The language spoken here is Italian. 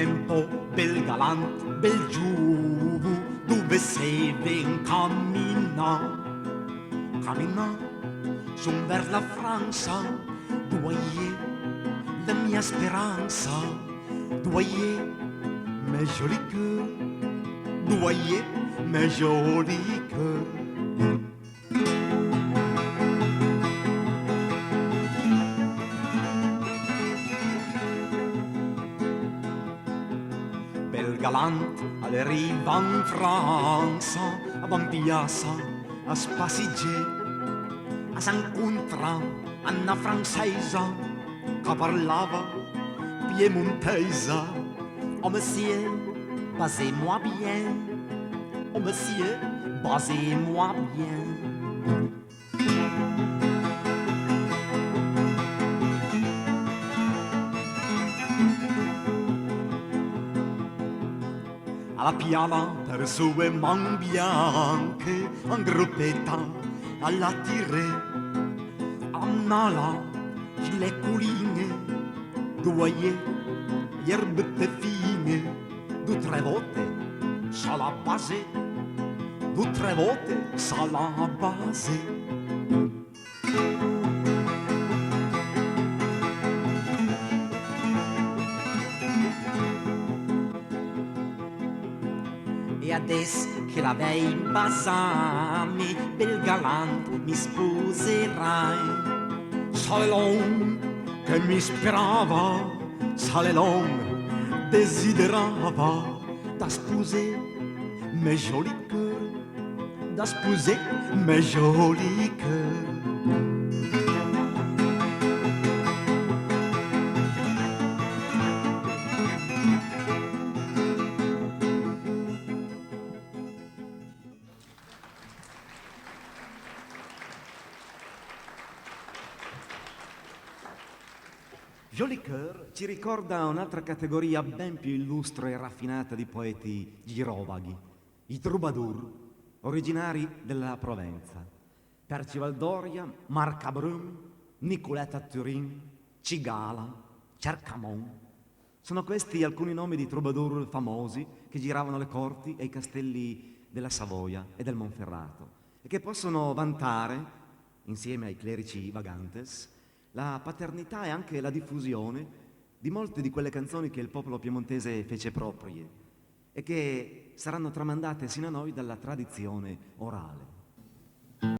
tempo, bel galant, bel giuvu, dove sei ben cammina, son vers la França, doyer la mia speranza, doyer mes jolis cœurs, doyer mes jolis cœurs. Bel galant, arriva in França, a Van Piazza, a Spassigger, a s'incontra una francesa che parlava piemontese. Oh monsieur, basez-moi bien, oh monsieur, basez-moi bien. Alla piana per sue man bianche, in gruppetta alla tirre, annala le colline, doyer, erbette fine, 2-3 volte sa la base, 2-3 volte sa la base. E adesso che la vei in basami, bel galant, mi sposerai. Sale long che mi sperava, sale long desiderava, da sposer mes jolis cœurs, da sposer mes jolis cœurs. Joli Cœur ci ricorda un'altra categoria ben più illustre e raffinata di poeti girovaghi, i troubadour, originari della Provenza. Percival Doria, Marc Abrun, Nicoletta Turin, Cigala, Cercamon. Sono questi alcuni nomi di troubadour famosi che giravano le corti e i castelli della Savoia e del Monferrato e che possono vantare, insieme ai clerici vagantes, la paternità e anche la diffusione di molte di quelle canzoni che il popolo piemontese fece proprie e che saranno tramandate sino a noi dalla tradizione orale.